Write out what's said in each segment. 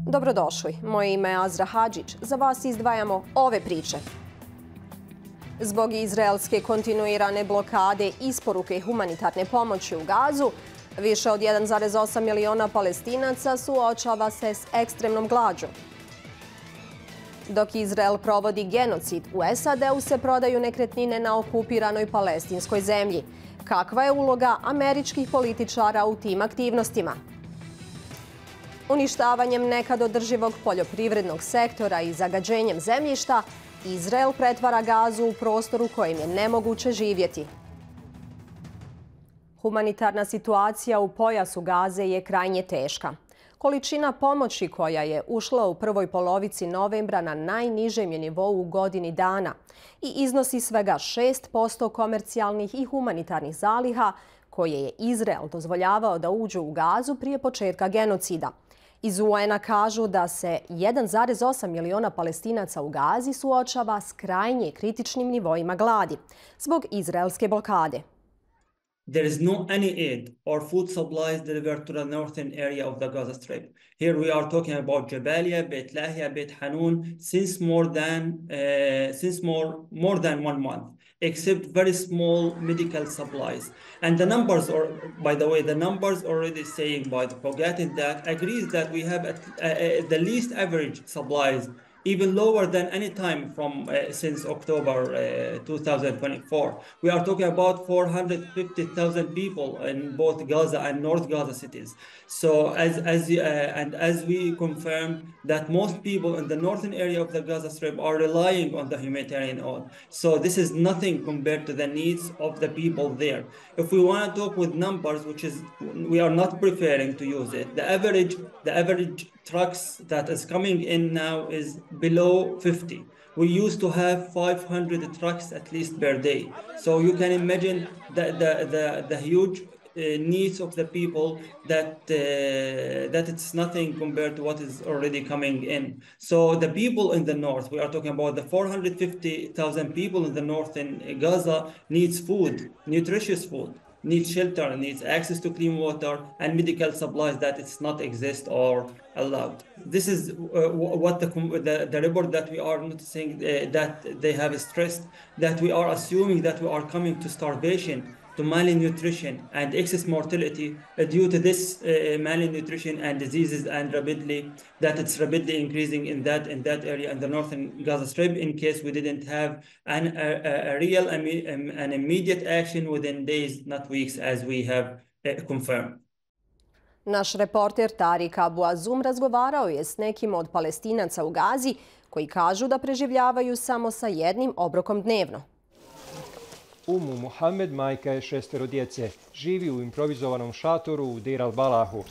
Dobrodošli, moje ime je Azra Hadžić. Za vas izdvajamo ove priče. Zbog izraelske kontinuirane blokade isporuke humanitarne pomoći u Gazu, više od 1,8 miliona Palestinaca suočava se s ekstremnom glađu. Dok Izrael provodi genocid, u SAD-u se prodaju nekretnine na okupiranoj palestinskoj zemlji. Kakva je uloga američkih političara u tim aktivnostima? Uništavanjem nekad održivog poljoprivrednog sektora i zagađenjem zemljišta, Izrael pretvara Gazu u prostor u kojem je nemoguće živjeti. Humanitarna situacija u pojasu Gaze je krajnje teška. Količina pomoći koja je ušla u prvoj polovici novembra na najnižem je nivou u godini dana i iznosi svega 6% komercijalnih i humanitarnih zaliha koje je Izrael dozvoljavao da uđu u Gazu prije početka genocida. Iz UN-a kažu da se 1,8 miliona Palestinaca u Gazi suočava s krajnje kritičnim nivoima gladi zbog izraelske blokade. There is no any aid or food supplies delivered to the northern area of the Gaza Strip. Here we are talking about Jabalia, Beit Lahia, Beit Hanun since more than 1 month, except very small medical supplies. And the numbers are, by the way, the numbers already saying by the Pogatin that agrees that we have the least average supplies, even lower than any time from since October 2024. We are talking about 450,000 people in both Gaza and North Gaza cities. So as we confirmed that most people in the northern area of the Gaza Strip are relying on the humanitarian aid. So this is nothing compared to the needs of the people there. If we want to talk with numbers, which is we are not preferring to use it, the average trucks that is coming in now is below 50. We used to have 500 trucks at least per day. So you can imagine the huge needs of the people that it's nothing compared to what is already coming in. So the people in the north, we are talking about the 450,000 people in the north in Gaza needs food, nutritious food, needs shelter, needs access to clean water and medical supplies that it's not exist or allowed. This is what the report that we are noticing that they have stressed, that we are assuming that we are coming to starvation, to malnutrition and excess mortality due to this malnutrition and diseases and it's rapidly increasing in that area in the northern Gaza Strip in case we didn't have a real an immediate action within days, not weeks, as we have confirmed. Naš reporter Tarik Abu Azum razgovarao je s nekim od Palestinaca u Gazi koji kažu da preživljavaju samo sa jednim obrokom dnevno. Umu Muhammed, majka je 6 djece. Živi u improvizovanom šatoru u Deir al-Balahu.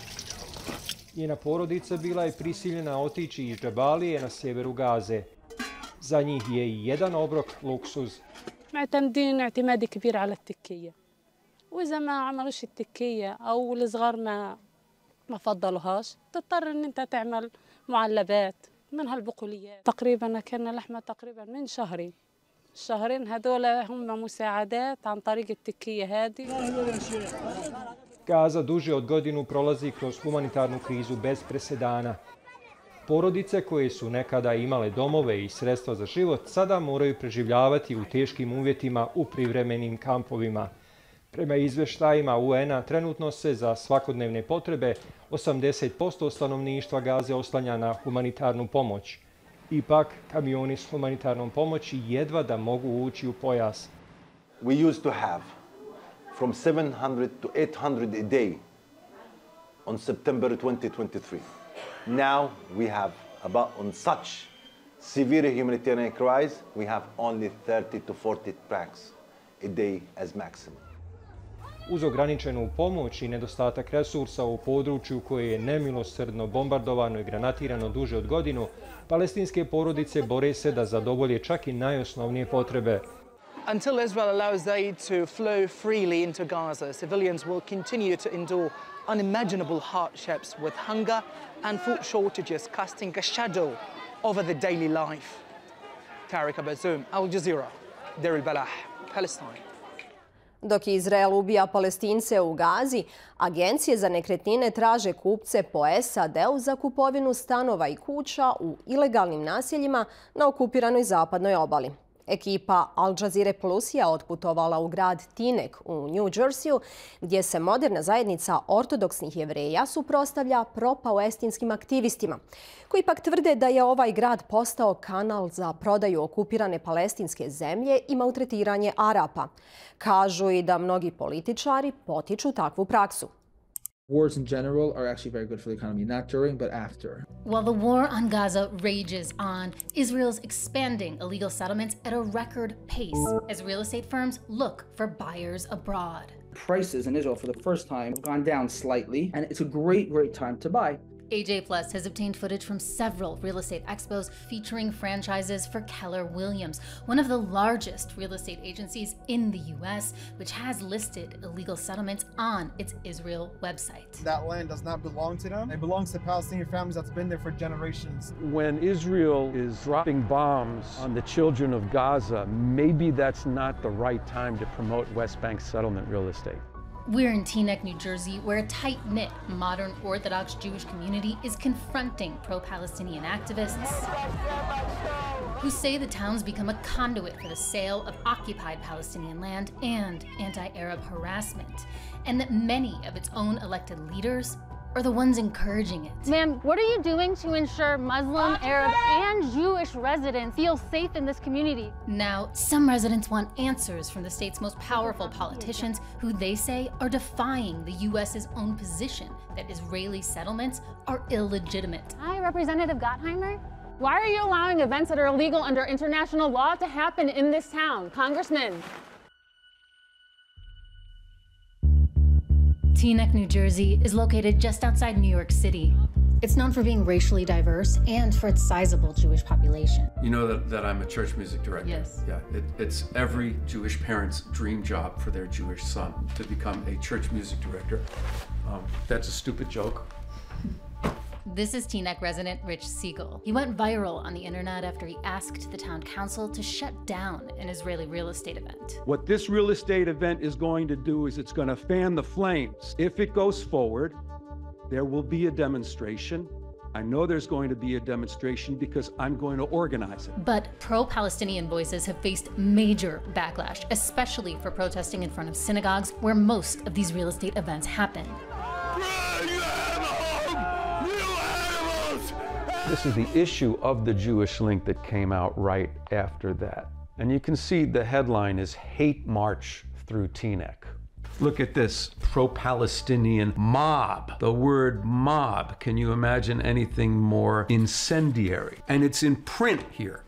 Njena porodica bila je prisiljena otići iz Džabalije na sjeveru Gaze. Za njih je i jedan obrok luksuz. معتمدين اعتماد كبير على التكية. وإذا ما عملوش التكية أو الصغار ما فضلوهاش تضطر إن أنت تعمل معلبات من هالبقوليات. تقريبا كان لحمة تقريبا من شهرين. الشهرين هذول هم مساعدات عن طريق التكية هذه. Gaza duže od godinu prolazi kroz humanitarnu krizu bez presedana. Porodice koje su nekada imale domove i sredstva za život sada moraju preživljavati u teškim uvjetima u privremenim kampovima. Prema izvještajima UN-a trenutno se za svakodnevne potrebe 80% stanovništva Gaze oslanja na humanitarnu pomoć. Ipak, kamioni s humanitarnom pomoći jedva da mogu ući u pojas. We used to have from 700 to 800 a day on September 2023. Now we have about on such severe humanitarian crisis, we have only 30 to 40 packs a day as maximum. Uz ograničenu pomoć i nedostatak resursa u području koje je nemilosrdno bombardovano i granatirano duže od godinu, palestinske porodice bore se da zadovolje čak i najosnovnije potrebe. Until Israel allows aid to flow freely into Gaza, civilians will continue to endure unimaginable hardships with hunger and food shortages casting a shadow over the daily life. Tarik Abu Azum, Al Jazeera, Deir al-Balah, Palestine. Dok Izrael ubija Palestince u Gazi, agencije za nekretnine traže kupce po SAD-u za kupovinu stanova i kuća u ilegalnim naseljima na okupiranoj zapadnoj obali. Ekipa Al Jazeera Plus je otputovala u grad Teaneck u New Jerseyu, gdje se moderna zajednica ortodoksnih Jevreja suprotstavlja pro-palestinskim aktivistima, koji pak tvrde da je ovaj grad postao kanal za prodaju okupirane palestinske zemlje i maltretiranje Arapa. Kažu i da mnogi političari potiču takvu praksu. Wars in general are actually very good for the economy, not during, but after. While the war on Gaza rages on, Israel's expanding illegal settlements at a record pace as real estate firms look for buyers abroad. Prices in Israel for the first time have gone down slightly, and it's a great time to buy. AJ Plus has obtained footage from several real estate expos featuring franchises for Keller Williams, one of the largest real estate agencies in the US, which has listed illegal settlements on its Israel website. That land does not belong to them. It belongs to Palestinian families that's been there for generations. When Israel is dropping bombs on the children of Gaza, maybe that's not the right time to promote West Bank settlement real estate. We're in Teaneck, New Jersey, where a tight-knit, modern Orthodox Jewish community is confronting pro-Palestinian activists who say the town's become a conduit for the sale of occupied Palestinian land and anti-Arab harassment, and that many of its own elected leaders are the ones encouraging it. Ma'am, what are you doing to ensure Muslim, Arab, and Jewish residents feel safe in this community? Now, some residents want answers from the state's most powerful politicians who they say are defying the US's own position that Israeli settlements are illegitimate. Hi, Representative Gottheimer. Why are you allowing events that are illegal under international law to happen in this town, Congressman? Teaneck, New Jersey is located just outside New York City. It's known for being racially diverse and for its sizable Jewish population. You know that I'm a church music director? Yes. Yeah, it's every Jewish parent's dream job for their Jewish son to become a church music director. That's a stupid joke. This is Teaneck resident Rich Siegel. He went viral on the internet after he asked the town council to shut down an Israeli real estate event. What this real estate event is going to do is it's going to fan the flames. If it goes forward, there will be a demonstration. I know there's going to be a demonstration because I'm going to organize it. But pro-Palestinian voices have faced major backlash, especially for protesting in front of synagogues where most of these real estate events happen. This is the issue of the Jewish Link that came out right after that. And you can see the headline is Hate March Through Teaneck. Look at this, pro-Palestinian mob. The word mob, can you imagine anything more incendiary? And it's in print here.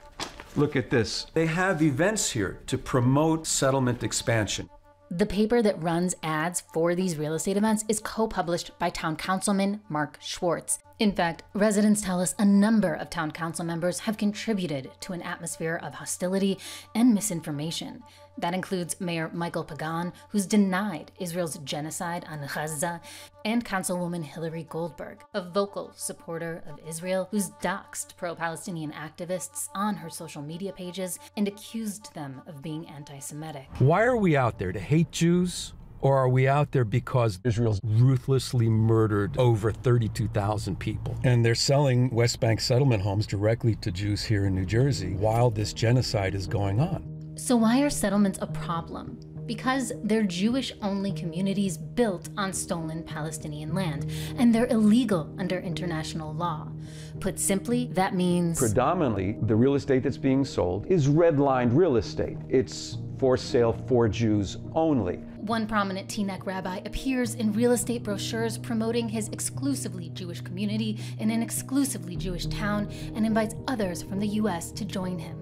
Look at this. They have events here to promote settlement expansion. The paper that runs ads for these real estate events is co-published by town councilman Mark Schwartz. In fact, residents tell us a number of town council members have contributed to an atmosphere of hostility and misinformation. That includes Mayor Michael Pagan, who's denied Israel's genocide on Gaza, and Councilwoman Hillary Goldberg, a vocal supporter of Israel who's doxed pro-Palestinian activists on her social media pages and accused them of being anti-Semitic. Why are we out there, to hate Jews? Or are we out there because Israel's ruthlessly murdered over 32,000 people? And they're selling West Bank settlement homes directly to Jews here in New Jersey while this genocide is going on. So why are settlements a problem? Because they're Jewish-only communities built on stolen Palestinian land, and they're illegal under international law. Put simply, that means... Predominantly, the real estate that's being sold is redlined real estate. It's for sale for Jews only. One prominent Teaneck rabbi appears in real estate brochures promoting his exclusively Jewish community in an exclusively Jewish town and invites others from the US to join him.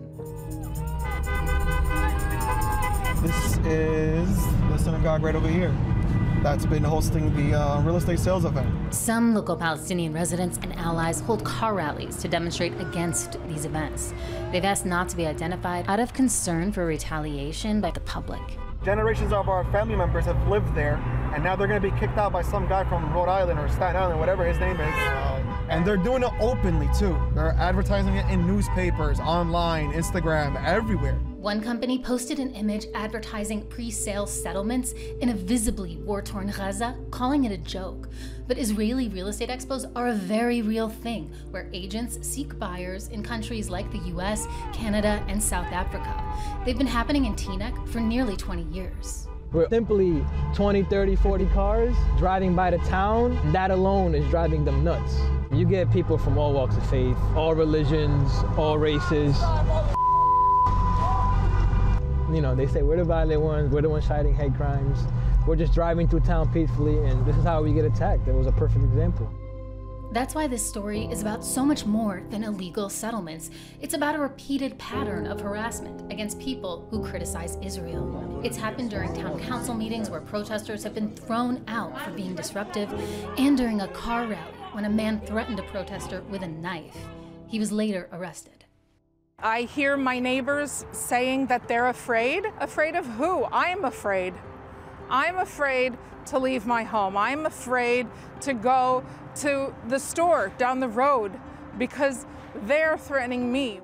This is the synagogue right over here that's been hosting the real estate sales event. Some local Palestinian residents and allies hold car rallies to demonstrate against these events. They've asked not to be identified out of concern for retaliation by the public. Generations of our family members have lived there, and now they're going to be kicked out by some guy from Rhode Island or Staten Island, whatever his name is. And they're doing it openly, too. They're advertising it in newspapers, online, Instagram, everywhere. One company posted an image advertising pre-sale settlements in a visibly war-torn Gaza, calling it a joke. But Israeli real estate expos are a very real thing, where agents seek buyers in countries like the US, Canada, and South Africa. They've been happening in Teaneck for nearly 20 years. We're simply 20, 30, 40 cars driving by the town, and that alone is driving them nuts. You get people from all walks of faith, all religions, all races. You know, they say we're the violent ones, we're the ones citing hate crimes. We're just driving through town peacefully, and this is how we get attacked. That was a perfect example. That's why this story is about so much more than illegal settlements. It's about a repeated pattern of harassment against people who criticize Israel. It's happened during town council meetings where protesters have been thrown out for being disruptive, and during a car rally when a man threatened a protester with a knife. He was later arrested. I hear my neighbors saying that they're afraid. Afraid of who? I'm afraid. I'm afraid to leave my home. I'm afraid to go to the store down the road because they're threatening me.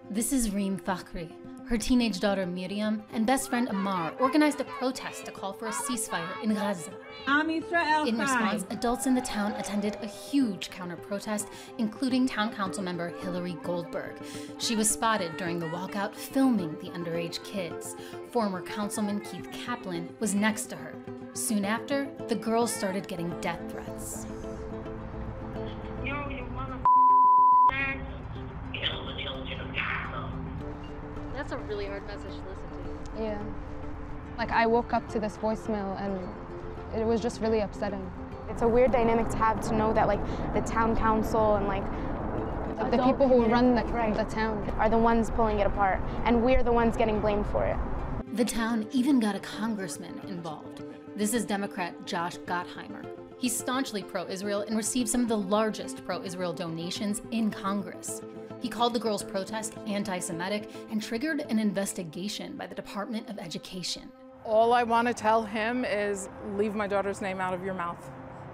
This is Reem Fakhri. Her teenage daughter Miriam and best friend Amar organized a protest to call for a ceasefire in Gaza. In response, adults in the town attended a huge counter-protest, including town council member Hillary Goldberg. She was spotted during the walkout filming the underage kids. Former councilman Keith Kaplan was next to her. Soon after, the girls started getting death threats. That's a really hard message to listen to. Yeah. Like, I woke up to this voicemail and it was just really upsetting. It's a weird dynamic to have, to know that like the town council and like the people who run the town are the ones pulling it apart, and we're the ones getting blamed for it. The town even got a congressman involved. This is Democrat Josh Gottheimer. He's staunchly pro-Israel and received some of the largest pro-Israel donations in Congress. He called the girls' protest anti-Semitic and triggered an investigation by the Department of Education. All I want to tell him is leave my daughter's name out of your mouth.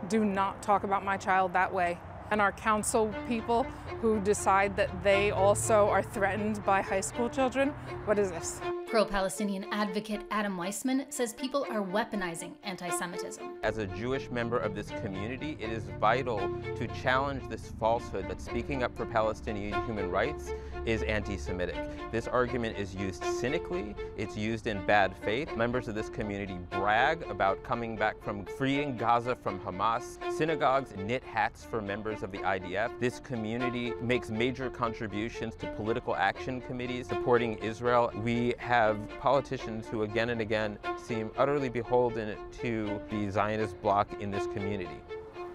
Do not talk about my child that way. And our council people who decide that they also are threatened by high school children, what is this? Pro-Palestinian advocate Adam Weissman says people are weaponizing anti-Semitism. As a Jewish member of this community, it is vital to challenge this falsehood that speaking up for Palestinian human rights is anti-Semitic. This argument is used cynically, it's used in bad faith. Members of this community brag about coming back from freeing Gaza from Hamas. Synagogues knit hats for members of the IDF. This community makes major contributions to political action committees supporting Israel. We have politicians who again and again seem utterly beholden to the Zionist bloc in this community.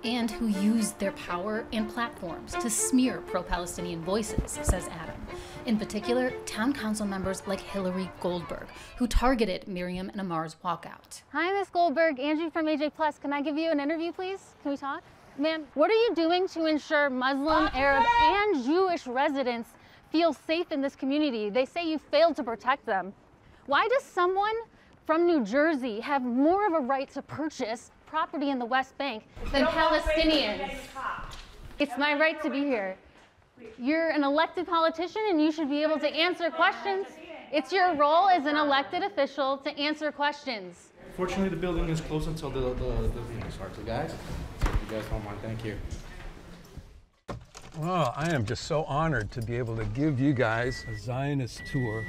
And who use their power and platforms to smear pro-Palestinian voices, says Adam. In particular, town council members like Hillary Goldberg, who targeted Miriam and Amar's walkout. Hi, Ms. Goldberg. Angie from AJ Plus. Can I give you an interview, please? Can we talk? Ma'am, what are you doing to ensure Muslim, Arab, and Jewish residents feel safe in this community? They say you failed to protect them. Why does someone from New Jersey have more of a right to purchase property in the West Bank than Palestinians? It's my right to be here. You're an elected politician and you should be able to answer questions. It's your role as an elected official to answer questions. Fortunately, the building is closed until the meeting starts. So guys, if you guys don't mind, thank you. Well, I am just so honored to be able to give you guys a Zionist tour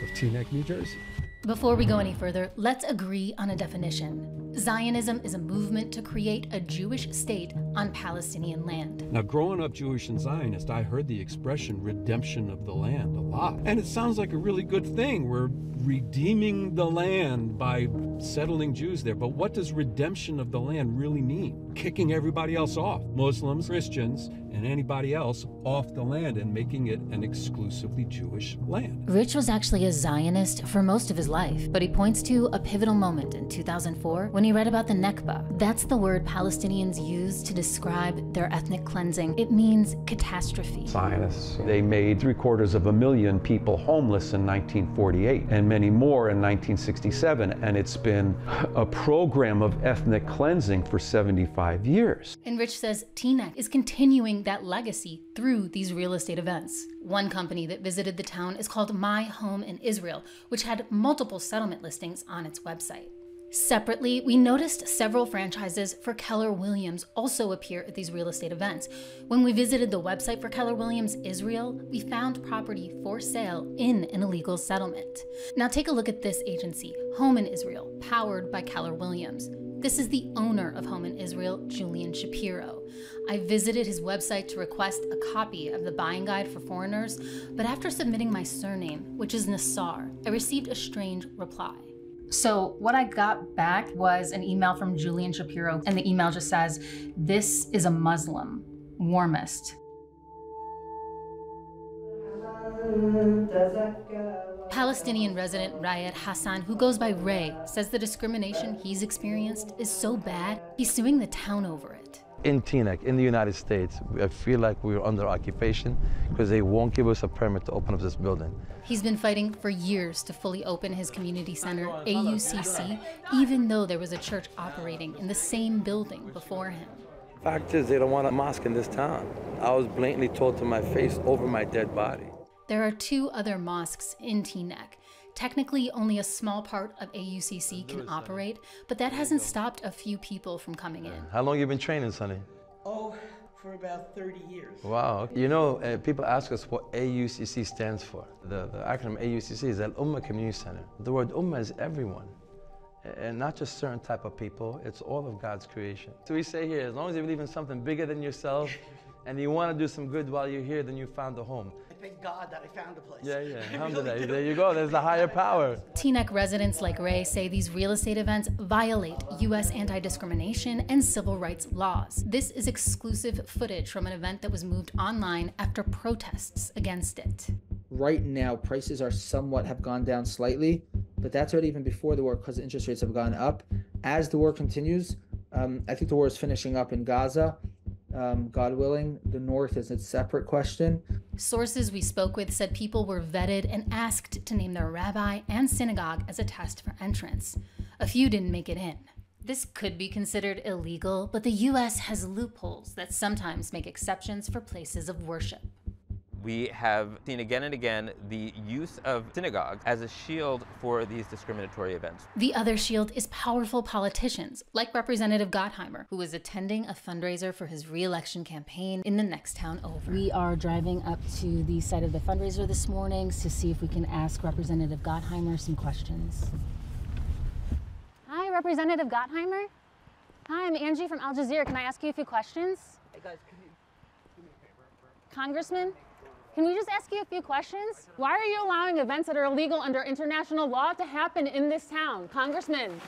of Teaneck, New Jersey. Before we go any further, let's agree on a definition. Zionism is a movement to create a Jewish state on Palestinian land. Now, growing up Jewish and Zionist, I heard the expression redemption of the land a lot. And it sounds like a really good thing. We're redeeming the land by settling Jews there. But what does redemption of the land really mean? Kicking everybody else off, Muslims, Christians, and anybody else off the land and making it an exclusively Jewish land. Rich was actually a Zionist for most of his life, but he points to a pivotal moment in 2004 when he read about the Nakba. That's the word Palestinians use to describe their ethnic cleansing. It means catastrophe. Zionists, they made 750,000 people homeless in 1948 and many more in 1967, and it's been been a program of ethnic cleansing for 75 years. And Rich says Teaneck is continuing that legacy through these real estate events. One company that visited the town is called My Home in Israel, which had multiple settlement listings on its website. Separately, we noticed several franchises for Keller Williams also appear at these real estate events. When we visited the website for Keller Williams Israel, we found property for sale in an illegal settlement. Now take a look at this agency, Home in Israel, powered by Keller Williams. This is the owner of Home in Israel, Julian Shapiro. I visited his website to request a copy of the buying guide for foreigners, but after submitting my surname, which is Nassar, I received a strange reply. So what I got back was an email from Julian Shapiro, and the email just says, "This is a Muslim, warmest." Palestinian resident Rayed Hassan, who goes by Ray, says the discrimination he's experienced is so bad, he's suing the town over it. In Teaneck, in the United States, I feel like we're under occupation because they won't give us a permit to open up this building. He's been fighting for years to fully open his community center, AUCC, even though there was a church operating in the same building before him. Fact is, they don't want a mosque in this town. I was blatantly told to my face over my dead body. There are 2 other mosques in Teaneck. Technically, only a small part of AUCC can operate, but that hasn't stopped a few people from coming in. How long have you been training, Sonny? Oh, for about 30 years. Wow. You know, people ask us what AUCC stands for. The acronym AUCC is Al Ummah Community Center. The word Ummah is everyone, and not just certain type of people. It's all of God's creation. So we say here, as long as you believe in something bigger than yourself, and you want to do some good while you're here, then you found a home. Thank God that I found a place. Yeah. Alhamdulillah. There you go. There's the higher power. Teaneck residents like Ray say these real estate events violate U.S. anti-discrimination and civil rights laws. This is exclusive footage from an event that was moved online after protests against it. Right now, prices are have gone down slightly, but that's already even before the war because interest rates have gone up. As the war continues, I think the war is finishing up in Gaza. God willing, the North is a separate question. Sources we spoke with said people were vetted and asked to name their rabbi and synagogue as a test for entrance. A few didn't make it in. This could be considered illegal, but the U.S. has loopholes that sometimes make exceptions for places of worship. We have seen again and again the use of synagogues as a shield for these discriminatory events. The other shield is powerful politicians, like Representative Gottheimer, who is attending a fundraiser for his re-election campaign in the next town over. We are driving up to the site of the fundraiser this morning to see if we can ask Representative Gottheimer some questions. Hi, Representative Gottheimer. Hi, I'm Angie from Al Jazeera. Can I ask you a few questions? Hey guys, can you do me a favor? Congressman? Can we just ask you a few questions? Why are you allowing events that are illegal under international law to happen in this town? Congressman.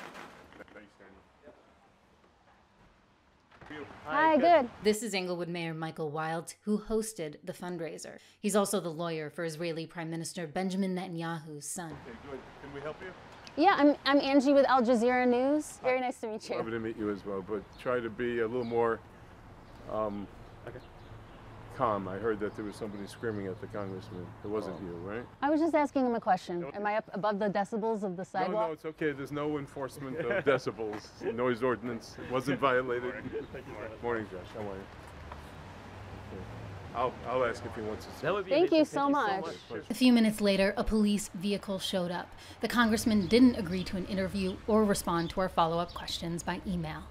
Hi, good. This is Englewood Mayor Michael Wilds, who hosted the fundraiser. He's also the lawyer for Israeli Prime Minister Benjamin Netanyahu's son. Okay, good. Can we help you? Yeah, I'm Angie with Al Jazeera News. Very nice to meet you. Lovely to meet you as well, but try to be a little more calm. I heard that there was somebody screaming at the congressman. It wasn't you, right? I was just asking him a question. Am I up above the decibels of the sidewalk? No, it's okay. There's no enforcement of decibels. Noise ordinance wasn't violated. Thank you. Morning, Josh. How are you? Okay. I'll ask if he wants to see. Thank you so much. A few minutes later, a police vehicle showed up. The congressman didn't agree to an interview or respond to our follow-up questions by email.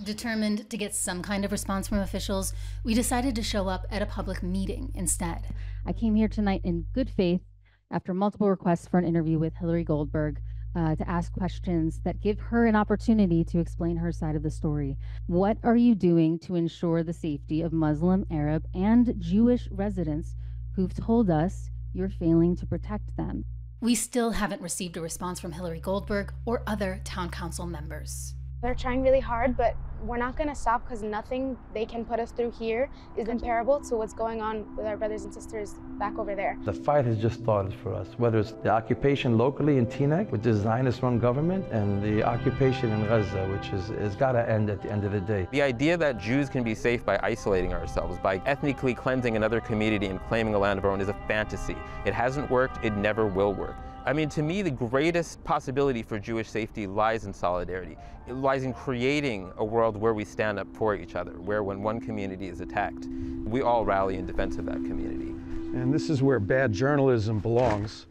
Determined to get some kind of response from officials, we decided to show up at a public meeting instead. I came here tonight in good faith after multiple requests for an interview with Hillary Goldberg to ask questions that give her an opportunity to explain her side of the story. What are you doing to ensure the safety of Muslim, Arab, and Jewish residents who've told us you're failing to protect them? We still haven't received a response from Hillary Goldberg or other town council members. They're trying really hard, but we're not going to stop because nothing they can put us through here is comparable to what's going on with our brothers and sisters back over there. The fight has just started for us, whether it's the occupation locally in Teaneck with the Zionist-run government and the occupation in Gaza, which has got to end at the end of the day. The idea that Jews can be safe by isolating ourselves, by ethnically cleansing another community and claiming a land of our own is a fantasy. It hasn't worked, it never will work. I mean, to me, the greatest possibility for Jewish safety lies in solidarity. It lies in creating a world where we stand up for each other, where when one community is attacked, we all rally in defense of that community. And this is where bad journalism belongs.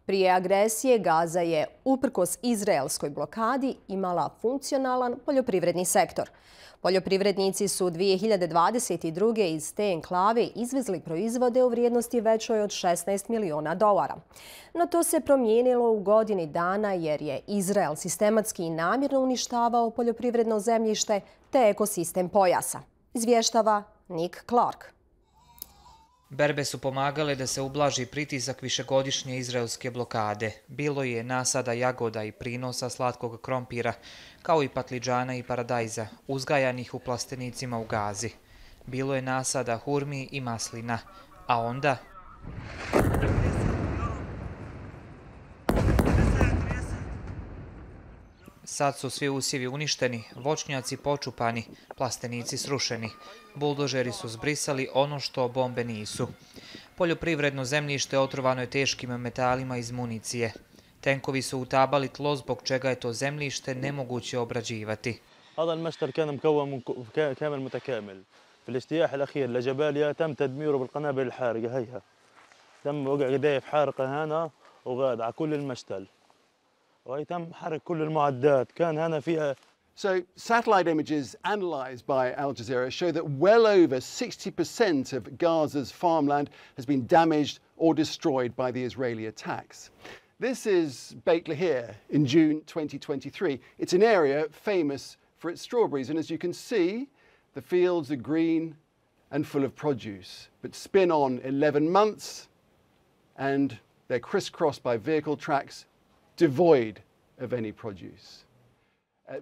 Prije agresije Gaza je, uprkos izraelskoj blokadi, imala funkcionalan poljoprivredni sektor. Poljoprivrednici su 2022. iz te enklave izvezli proizvode u vrijednosti većoj od $16 miliona. No to se promijenilo u godini dana jer je Izrael sistematski i namjerno uništavao poljoprivredno zemljište te ekosistem pojasa. Izvještava Nick Clark. Berbe su pomagale da se ublaži pritisak višegodišnje izraelske blokade. Bilo je nasada jagoda i prinosa slatkog krompira, kao i patliđana i paradajza, uzgajanih u plastenicima u Gazi. Bilo je nasada hurmi i maslina. A onda... Sad su svi usjevi uništeni, voćnjaci počupani, plastenici srušeni. Buldožeri su zbrisali ono što bombe nisu. Poljoprivredno zemljište otrovano je teškim metalima iz municije. Tenkovi su utabali tlo zbog čega je to zemljište nemoguće obrađivati. هذا المشتل كان مكون كامل متكامل. في الاجتياح الأخير لجباليا تم تدميره بالقنابل الحارقة هيها. تم وقع قذائف حارقة هنا وغاد على كل المشتل. وتم حرق كل المعدات كان هنا فيها. So satellite images analysed by Al Jazeera show that well over 60% of Gaza's farmland has been damaged or destroyed by the Israeli attacks. This is Beit Lahir in June 2023. It's an area famous for its strawberries, and as you can see, the fields are green and full of produce. But spin on 11 months and they're crisscrossed by vehicle tracks devoid of any produce.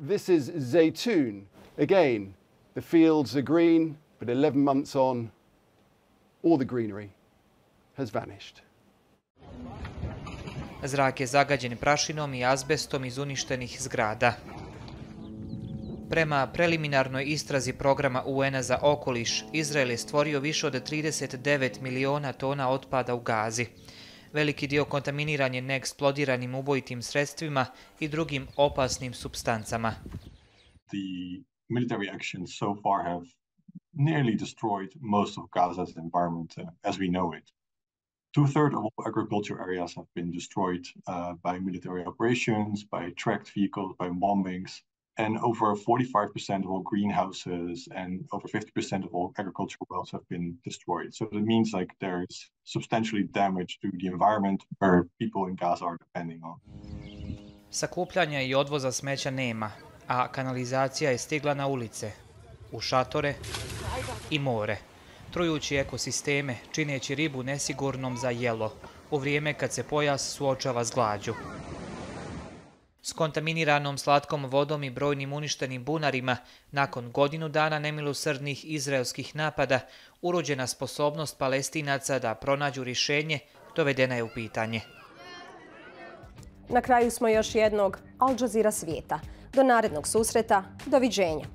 This is Zaytun. Again, the fields are green, but 11 months on, all the greenery has vanished. Zrak je zagađen prašinom i azbestom iz uništenih zgrada. Prema preliminarnoj istrazi programa UN-a za okoliš, Izrael je stvorio više od 39 miliona tona otpada u Gazi. Veliki dio kontaminiran je neeksplodiranim ubojitim sredstvima i drugim opasnim supstancama. The military actions so far have nearly destroyed most of Gaza's environment as we know it. 2/3 of all agriculture areas have been destroyed by military operations, by tracked vehicles, by bombings, and over 45% of all greenhouses and over 50% of all agricultural wells have been destroyed. So that means like there is substantially damage to the environment where people in Gaza are depending on. Sakupljanja i odvoza smeća nema, a kanalizacija je stigla na ulice, u šatore i more, trujući ekosisteme, čineći ribu nesigurnom za jelo, u vrijeme kad se pojas suočava s glađu. S kontaminiranom slatkom vodom i brojnim uništenim bunarima, nakon godinu dana nemilosrdnih izraelskih napada, urođena sposobnost Palestinaca da pronađu rješenje dovedena je u pitanje. Na kraju smo još jednog Al Jazeera svijeta. Do narednog susreta, doviđenja.